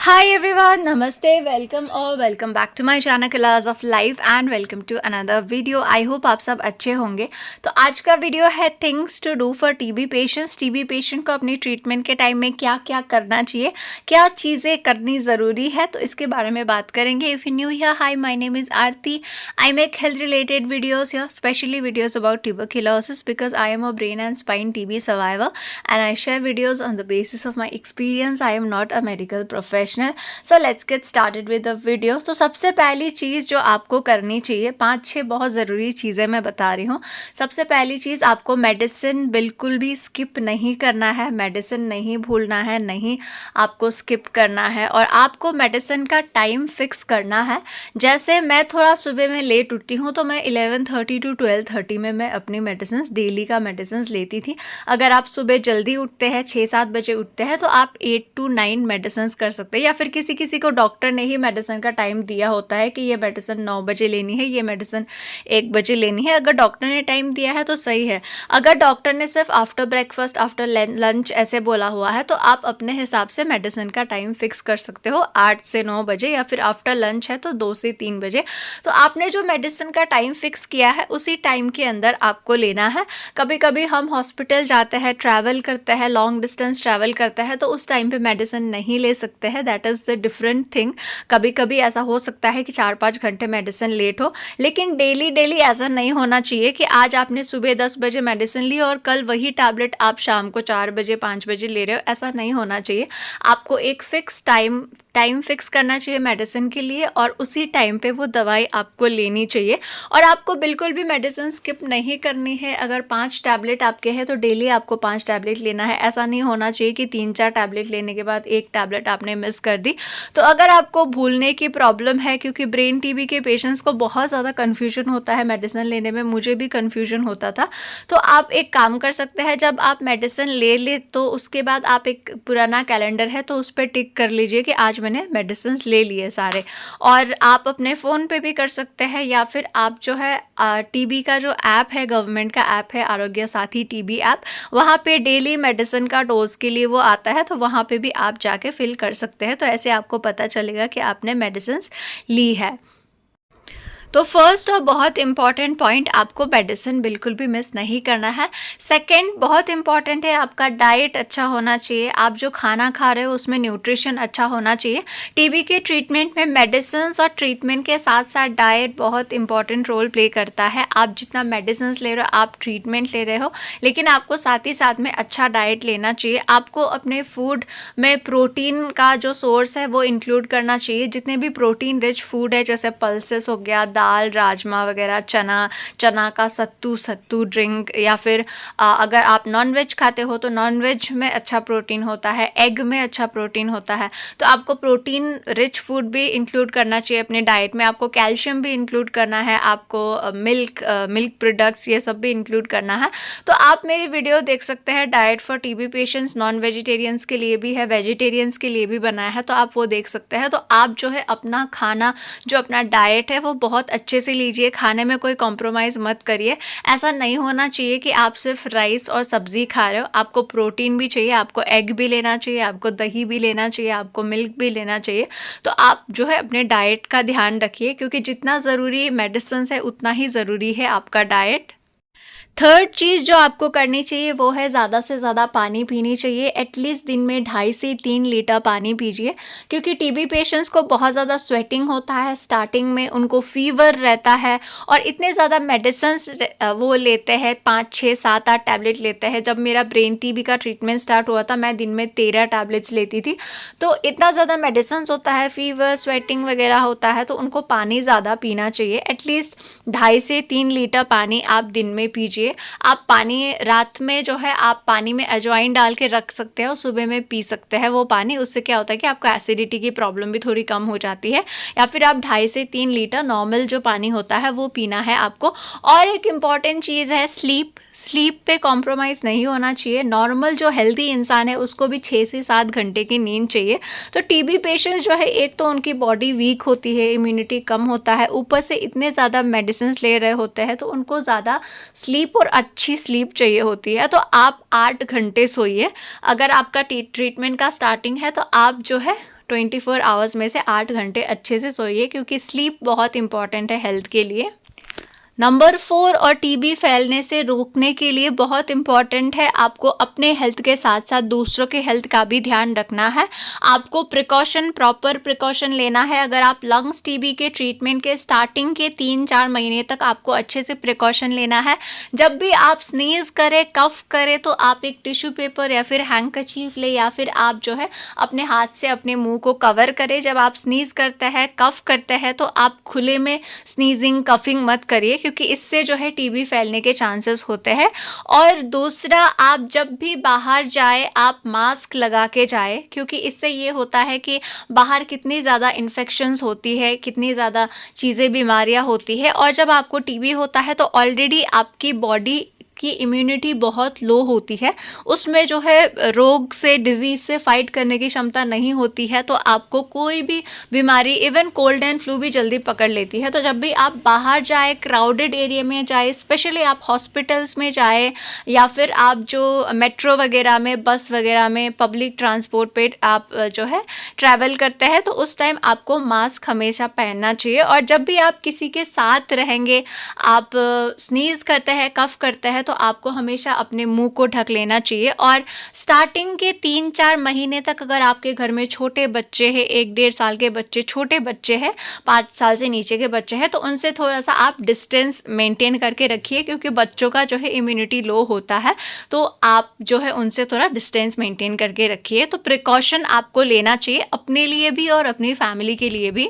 Hi everyone, Namaste, welcome or welcome back to my channel Colors of Life and welcome to another video. I hope आप सब अच्छे होंगे। तो आज का वीडियो है things to do for TB patients. TB patient को अपनी ट्रीटमेंट के टाइम में क्या क्या करना चाहिए, क्या चीज़ें करनी ज़रूरी है, तो इसके बारे में बात करेंगे। If you new here, hi my name is Aarti. I make health related videos या specially videos about tuberculosis because I am a brain and spine TB survivor and I share videos on the basis of my experience. I am not a medical professional. So let's get started with the video. तो सबसे पहली चीज़ जो आपको करनी चाहिए, 5-6 बहुत ज़रूरी चीज़ें मैं बता रही हूँ। सबसे पहली चीज़, आपको मेडिसिन बिल्कुल भी स्किप नहीं करना है, मेडिसिन नहीं भूलना है, नहीं आपको स्किप करना है और आपको मेडिसिन का टाइम फिक्स करना है। जैसे मैं थोड़ा सुबह में लेट उठती हूँ तो मैं 11:30 to 12:30 में मैं अपनी मेडिसिन डेली का मेडिसिन लेती थी। अगर आप सुबह जल्दी उठते हैं, 6-7 बजे उठते हैं, तो आप 8 to 9 मेडिसिन कर सकते हैं। या फिर किसी किसी को डॉक्टर ने ही मेडिसिन का टाइम दिया होता है कि ये मेडिसिन 9 बजे लेनी है, ये मेडिसिन 1 बजे लेनी है। अगर डॉक्टर ने टाइम दिया है तो सही है। अगर डॉक्टर ने सिर्फ आफ्टर ब्रेकफास्ट, आफ्टर लंच ऐसे बोला हुआ है तो आप अपने हिसाब से मेडिसिन का टाइम फिक्स कर सकते हो, 8 से 9 बजे, या फिर आफ्टर लंच है तो 2 से 3 बजे। तो आपने जो मेडिसिन का टाइम फिक्स किया है उसी टाइम के अंदर आपको लेना है। कभी कभी हम हॉस्पिटल जाते हैं, ट्रैवल करते हैं, लॉन्ग डिस्टेंस ट्रैवल करते हैं, तो उस टाइम पे मेडिसिन नहीं ले सकते हैं। That is the different thing. कभी कभी ऐसा हो सकता है कि 4-5 घंटे मेडिसिन लेट हो, लेकिन डेली ऐसा नहीं होना चाहिए कि आज आपने सुबह 10 बजे मेडिसिन ली और कल वही टैबलेट आप शाम को 4 बजे 5 बजे ले रहे हो। ऐसा नहीं होना चाहिए। आपको एक फिक्स टाइम फिक्स करना चाहिए मेडिसिन के लिए और उसी टाइम पे वो दवाई आपको लेनी चाहिए। और आपको बिल्कुल भी मेडिसिन स्किप नहीं करनी है। अगर 5 टैबलेट आपके हैं तो डेली आपको 5 टैबलेट लेना है। ऐसा नहीं होना चाहिए कि 3-4 टैबलेट लेने के बाद एक टैबलेट आपने मिस कर दी। तो अगर आपको भूलने की प्रॉब्लम है, क्योंकि ब्रेन टीबी के पेशेंट्स को बहुत ज़्यादा कन्फ्यूजन होता है मेडिसिन लेने में, मुझे भी कन्फ्यूजन होता था, तो आप एक काम कर सकते हैं। जब आप मेडिसिन ले तो उसके बाद आप एक पुराना कैलेंडर है तो उस पर टिक कर लीजिए कि आज मैंने मेडिसिन ले लिए सारे। और आप अपने फ़ोन पे भी कर सकते हैं, या फिर आप जो है टीबी का जो ऐप है, गवर्नमेंट का ऐप है आरोग्य साथी टीबी ऐप, वहाँ पे डेली मेडिसिन का डोज के लिए वो आता है, तो वहाँ पे भी आप जाके फिल कर सकते हैं। तो ऐसे आपको पता चलेगा कि आपने मेडिसिन ली है। तो फर्स्ट और बहुत इंपॉर्टेंट पॉइंट, आपको मेडिसिन बिल्कुल भी मिस नहीं करना है। सेकंड बहुत इंपॉर्टेंट है, आपका डाइट अच्छा होना चाहिए। आप जो खाना खा रहे हो उसमें न्यूट्रिशन अच्छा होना चाहिए। टीबी के ट्रीटमेंट में मेडिसिन और ट्रीटमेंट के साथ साथ डाइट बहुत इंपॉर्टेंट रोल प्ले करता है। आप जितना मेडिसिन ले रहे हो, आप ट्रीटमेंट ले रहे हो, लेकिन आपको साथ ही साथ में अच्छा डाइट लेना चाहिए। आपको अपने फूड में प्रोटीन का जो सोर्स है वो इंक्लूड करना चाहिए। जितने भी प्रोटीन रिच फूड है, जैसे पल्सेस हो गया, दाल, राजमा वगैरह, चना का सत्तू ड्रिंक, या फिर अगर आप नॉन वेज खाते हो तो नॉन वेज में अच्छा प्रोटीन होता है, एग में अच्छा प्रोटीन होता है। तो आपको प्रोटीन रिच फूड भी इंक्लूड करना चाहिए अपने डाइट में। आपको कैल्शियम भी इंक्लूड करना है, आपको मिल्क प्रोडक्ट्स ये सब भी इंक्लूड करना है। तो आप मेरी वीडियो देख सकते हैं, diet for TB patients, non vegetarians के लिए भी है, वेजिटेरियंस के लिए भी बनाया है, तो आप वो देख सकते हैं। तो आप जो है अपना खाना, जो अपना डाइट है, वो बहुत अच्छे से लीजिए। खाने में कोई कॉम्प्रोमाइज़ मत करिए। ऐसा नहीं होना चाहिए कि आप सिर्फ राइस और सब्ज़ी खा रहे हो। आपको प्रोटीन भी चाहिए, आपको एग भी लेना चाहिए, आपको दही भी लेना चाहिए, आपको मिल्क भी लेना चाहिए। तो आप जो है अपने डाइट का ध्यान रखिए, क्योंकि जितना ज़रूरी मेडिसिन है उतना ही ज़रूरी है आपका डाइट। थर्ड चीज़ जो आपको करनी चाहिए वो है ज़्यादा से ज़्यादा पानी पीनी चाहिए। एटलीस्ट दिन में 2.5 से 3 लीटर पानी पीजिए, क्योंकि टीबी पेशेंट्स को बहुत ज़्यादा स्वेटिंग होता है स्टार्टिंग में, उनको फीवर रहता है और इतने ज़्यादा मेडिसिन्स वो लेते हैं, 5, 6, 7, 8 टैबलेट लेते हैं। जब मेरा ब्रेन टीबी का ट्रीटमेंट स्टार्ट हुआ था, मैं दिन में 13 टैबलेट्स लेती थी। तो इतना ज़्यादा मेडिसिन्स होता है, फीवर, स्वेटिंग वगैरह होता है, तो उनको पानी ज़्यादा पीना चाहिए। एटलीस्ट 2.5 से 3 लीटर पानी आप दिन में पीजिए। आप पानी रात में जो है आप पानी में अजवाइन डाल के रख सकते हो, सुबह में पी सकते हैं वो पानी। उससे क्या होता है कि आपको एसिडिटी की प्रॉब्लम भी थोड़ी कम हो जाती है। या फिर आप 2.5 से 3 लीटर नॉर्मल जो पानी होता है वो पीना है आपको। और एक इम्पॉर्टेंट चीज़ है स्लीप पे कॉम्प्रोमाइज़ नहीं होना चाहिए। नॉर्मल जो हेल्दी इंसान है उसको भी 6 से 7 घंटे की नींद चाहिए। तो टीबी पेशेंट्स जो है, एक तो उनकी बॉडी वीक होती है, इम्यूनिटी कम होता है, ऊपर से इतने ज़्यादा मेडिसिन ले रहे होते हैं, तो उनको ज़्यादा स्लीप स्लीप और अच्छी स्लीप चाहिए होती है, तो आप 8 घंटे सोइए। अगर आपका ट्रीटमेंट का स्टार्टिंग है तो आप जो है 24 आवर्स में से 8 घंटे अच्छे से सोइए, क्योंकि स्लीप बहुत इंपॉर्टेंट है हेल्थ के लिए। नंबर 4, और टीबी फैलने से रोकने के लिए बहुत इम्पॉर्टेंट है, आपको अपने हेल्थ के साथ साथ दूसरों के हेल्थ का भी ध्यान रखना है। आपको प्रॉपर प्रिकॉशन लेना है। अगर आप लंग्स टीबी के ट्रीटमेंट के स्टार्टिंग के 3-4 महीने तक आपको अच्छे से प्रिकॉशन लेना है। जब भी आप स्नीज करें, कफ करें, तो आप एक टिश्यू पेपर या फिर हैंकरचीफ ले, या फिर आप जो है अपने हाथ से अपने मुंह को कवर करें। जब आप स्नीज करते हैं, कफ करते हैं, तो आप खुले में स्नीजिंग कफिंग मत करिए, क्योंकि इससे जो है टीबी फैलने के चांसेस होते हैं। और दूसरा, आप जब भी बाहर जाए आप मास्क लगा के जाए, क्योंकि इससे ये होता है कि बाहर कितनी ज़्यादा इन्फेक्शंस होती है, कितनी ज़्यादा चीज़ें बीमारियां होती है। और जब आपको टीबी होता है तो ऑलरेडी आपकी बॉडी की इम्यूनिटी बहुत लो होती है, उसमें जो है रोग से, डिजीज़ से फाइट करने की क्षमता नहीं होती है, तो आपको कोई भी बीमारी, इवन कोल्ड एंड फ्लू भी जल्दी पकड़ लेती है। तो जब भी आप बाहर जाए, क्राउडेड एरिया में जाए, स्पेशली आप हॉस्पिटल्स में जाए, या फिर आप जो मेट्रो वगैरह में, बस वगैरह में, पब्लिक ट्रांसपोर्ट पे आप जो है ट्रैवल करते हैं, तो उस टाइम आपको मास्क हमेशा पहनना चाहिए। और जब भी आप किसी के साथ रहेंगे, आप स्नीज करते हैं, कफ करते हैं, तो आपको हमेशा अपने मुंह को ढक लेना चाहिए। और स्टार्टिंग के 3-4 महीने तक अगर आपके घर में छोटे बच्चे हैं, 1-1.5 साल के बच्चे, छोटे बच्चे हैं, 5 साल से नीचे के बच्चे हैं, तो उनसे थोड़ा सा आप डिस्टेंस मेंटेन करके रखिए, क्योंकि बच्चों का जो है इम्यूनिटी लो होता है, तो आप जो है उनसे थोड़ा डिस्टेंस मेंटेन करके रखिए। तो प्रिकॉशन आपको लेना चाहिए, अपने लिए भी और अपनी फैमिली के लिए भी।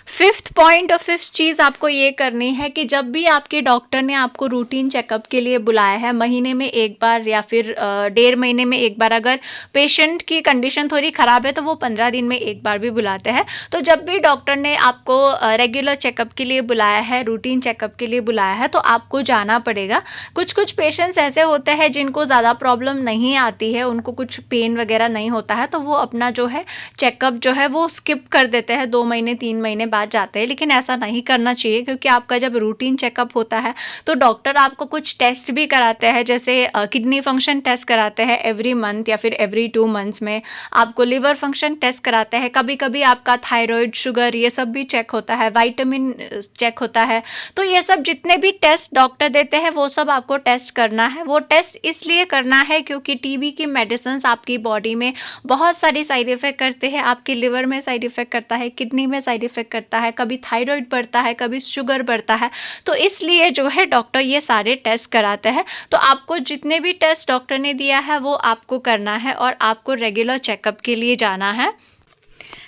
5th पॉइंट और 5th चीज़ आपको ये करनी है कि जब भी आपके डॉक्टर ने आपको रूटीन चेकअप के लिए बुलाया है, महीने में एक बार या फिर 1.5 महीने में एक बार, अगर पेशेंट की कंडीशन थोड़ी ख़राब है तो वो 15 दिन में एक बार भी बुलाते हैं। तो जब भी डॉक्टर ने आपको रेगुलर चेकअप के लिए बुलाया है, रूटीन चेकअप के लिए बुलाया है, तो आपको जाना पड़ेगा। कुछ पेशेंट्स ऐसे होते हैं जिनको ज़्यादा प्रॉब्लम नहीं आती है, उनको कुछ पेन वगैरह नहीं होता है, तो वो अपना जो है चेकअप जो है वो स्किप कर देते हैं, 2 महीने 3 महीने बाद जाते हैं। लेकिन ऐसा नहीं करना चाहिए, क्योंकि आपका जब रूटीन चेकअप होता है तो डॉक्टर आपको कुछ टेस्ट भी कराते हैं, जैसे किडनी फंक्शन टेस्ट कराते हैं एवरी मंथ या फिर एवरी 2 मंथ्स में, आपको लिवर फंक्शन टेस्ट कराते हैं, कभी कभी आपका थायराइड, शुगर, ये सब भी चेक होता है, विटामिन चेक होता है। तो ये सब जितने भी टेस्ट डॉक्टर देते हैं वो सब आपको टेस्ट करना है। वो टेस्ट इसलिए करना है क्योंकि टीबी की मेडिसिन आपकी बॉडी में बहुत सारी साइड इफेक्ट करते हैं। आपके लिवर में साइड इफेक्ट करता है, किडनी में साइड इफेक्ट करता है, कभी थायराइड बढ़ता है, कभी शुगर बढ़ता है। तो इसलिए जो है डॉक्टर ये सारे टेस्ट कराते हैं। तो आपको जितने भी टेस्ट डॉक्टर ने दिया है वो आपको करना है, और आपको रेगुलर चेकअप के लिए जाना है।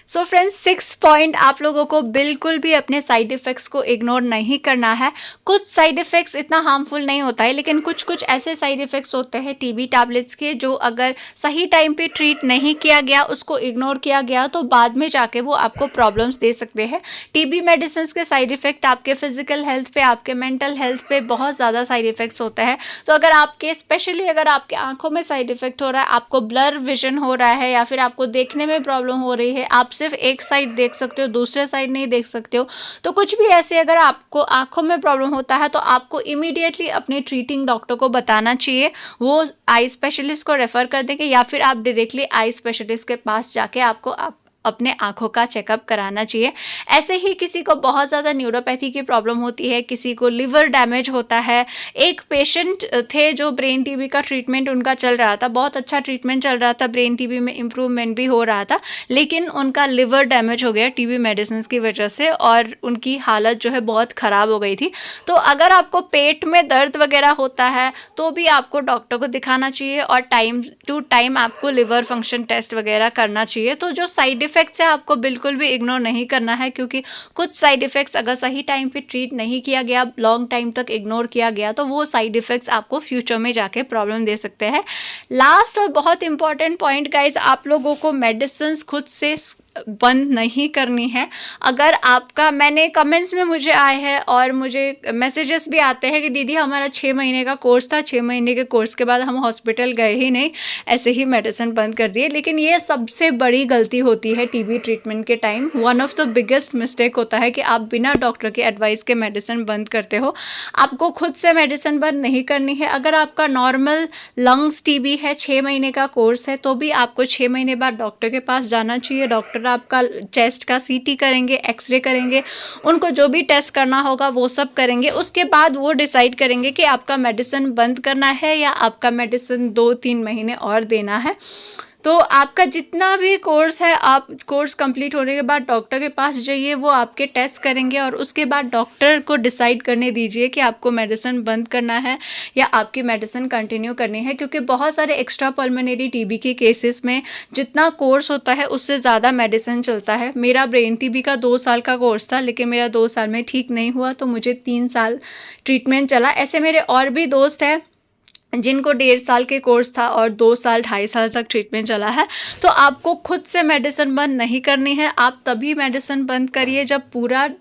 सो फ्रेंड्स, 6th पॉइंट, आप लोगों को बिल्कुल भी अपने साइड इफ़ेक्ट्स को इग्नोर नहीं करना है। कुछ साइड इफ़ेक्ट्स इतना हार्मफुल नहीं होता है, लेकिन कुछ ऐसे साइड इफ़ेक्ट्स होते हैं टीबी टैबलेट्स के, जो अगर सही टाइम पे ट्रीट नहीं किया गया, उसको इग्नोर किया गया, तो बाद में जाके वो आपको प्रॉब्लम्स दे सकते हैं। टीबी मेडिसिन के साइड इफ़ेक्ट आपके फिजिकल हेल्थ पे, आपके मेंटल हेल्थ पे बहुत ज़्यादा साइड इफ़ेक्ट्स होते हैं। तो अगर आपके, स्पेशली अगर आपके आँखों में साइड इफ़ेक्ट हो रहा है, आपको ब्लर विजन हो रहा है, या फिर आपको देखने में प्रॉब्लम हो रही है, आप सिर्फ एक साइड देख सकते हो, दूसरे साइड नहीं देख सकते हो, तो कुछ भी ऐसे अगर आपको आंखों में प्रॉब्लम होता है, तो आपको इमीडिएटली अपने ट्रीटिंग डॉक्टर को बताना चाहिए। वो आई स्पेशलिस्ट को रेफर कर देंगे, या फिर आप डायरेक्टली आई स्पेशलिस्ट के पास जाके आपको अपने आंखों का चेकअप कराना चाहिए। ऐसे ही किसी को बहुत ज़्यादा न्यूरोपैथी की प्रॉब्लम होती है, किसी को लिवर डैमेज होता है। एक पेशेंट थे जो ब्रेन टीबी का ट्रीटमेंट उनका चल रहा था, बहुत अच्छा ट्रीटमेंट चल रहा था, ब्रेन टीबी में इम्प्रूवमेंट भी हो रहा था, लेकिन उनका लिवर डैमेज हो गया टीबी मेडिसिन की वजह से, और उनकी हालत जो है बहुत ख़राब हो गई थी। तो अगर आपको पेट में दर्द वगैरह होता है तो भी आपको डॉक्टर को दिखाना चाहिए, और टाइम टू टाइम आपको लिवर फंक्शन टेस्ट वगैरह करना चाहिए। तो जो साइड इफ़ेक्ट्स है आपको बिल्कुल भी इग्नोर नहीं करना है, क्योंकि कुछ साइड इफ़ेक्ट्स अगर सही टाइम पे ट्रीट नहीं किया गया, लॉन्ग टाइम तक इग्नोर किया गया, तो वो साइड इफ़ेक्ट्स आपको फ्यूचर में जाके प्रॉब्लम दे सकते हैं। लास्ट और बहुत इंपॉर्टेंट पॉइंट गाइज, आप लोगों को मेडिसिन खुद से बंद नहीं करनी है। अगर आपका, मैंने कमेंट्स में मुझे आए हैं और मुझे मैसेजेस भी आते हैं कि दीदी हमारा 6 महीने का कोर्स था, 6 महीने के कोर्स के बाद हम हॉस्पिटल गए ही नहीं, ऐसे ही मेडिसिन बंद कर दिए। लेकिन ये सबसे बड़ी गलती होती है टीबी ट्रीटमेंट के time. One of the biggest mistake होता है कि आप बिना डॉक्टर के एडवाइस के मेडिसिन बंद करते हो। आपको खुद से मेडिसिन बंद नहीं करनी है। अगर आपका नॉर्मल लंग्स टीबी है, 6 महीने का कोर्स है, तो भी आपको 6 महीने बाद डॉक्टर के पास जाना चाहिए। डॉक्टर आपका चेस्ट का सीटी करेंगे, एक्सरे करेंगे, उनको जो भी टेस्ट करना होगा वो सब करेंगे। उसके बाद वो डिसाइड करेंगे कि आपका मेडिसिन बंद करना है या आपका मेडिसिन 2-3 महीने और देना है। तो आपका जितना भी कोर्स है, आप कोर्स कंप्लीट होने के बाद डॉक्टर के पास जाइए, वो आपके टेस्ट करेंगे और उसके बाद डॉक्टर को डिसाइड करने दीजिए कि आपको मेडिसिन बंद करना है या आपकी मेडिसिन कंटिन्यू करनी है। क्योंकि बहुत सारे एक्स्ट्रा पल्मोनरी टीबी के केसेस में जितना कोर्स होता है उससे ज़्यादा मेडिसिन चलता है। मेरा ब्रेन टीबी का 2 साल का कोर्स था, लेकिन मेरा 2 साल में ठीक नहीं हुआ, तो मुझे 3 साल ट्रीटमेंट चला। ऐसे मेरे और भी दोस्त हैं जिनको 1.5 साल के कोर्स था और 2 साल 2.5 साल तक ट्रीटमेंट चला है। तो आपको खुद से मेडिसिन बंद नहीं करनी है। आप तभी मेडिसिन बंद करिए जब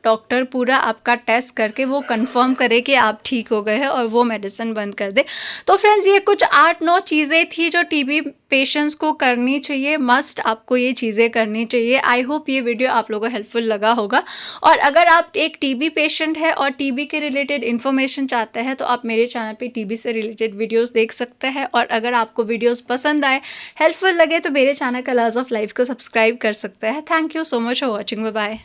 डॉक्टर पूरा आपका टेस्ट करके वो कंफर्म करे कि आप ठीक हो गए हैं और वो मेडिसिन बंद कर दे। तो फ्रेंड्स, ये कुछ 8-9 चीज़ें थी जो टीबी पेशेंट्स को करनी चाहिए। मस्ट आपको ये चीज़ें करनी चाहिए। आई होप ये वीडियो आप लोगों को हेल्पफुल लगा होगा। और अगर आप एक टीबी पेशेंट है और टीबी के रिलेटेड इन्फॉर्मेशन चाहते हैं तो आप मेरे चैनल पे टीबी से रिलेटेड वीडियोस देख सकते हैं। और अगर आपको वीडियोस पसंद आए, हेल्पफुल लगे, तो मेरे चैनल कलर्स ऑफ लाइफ को सब्सक्राइब कर सकते हैं। Thank you so much for watching. Bye bye.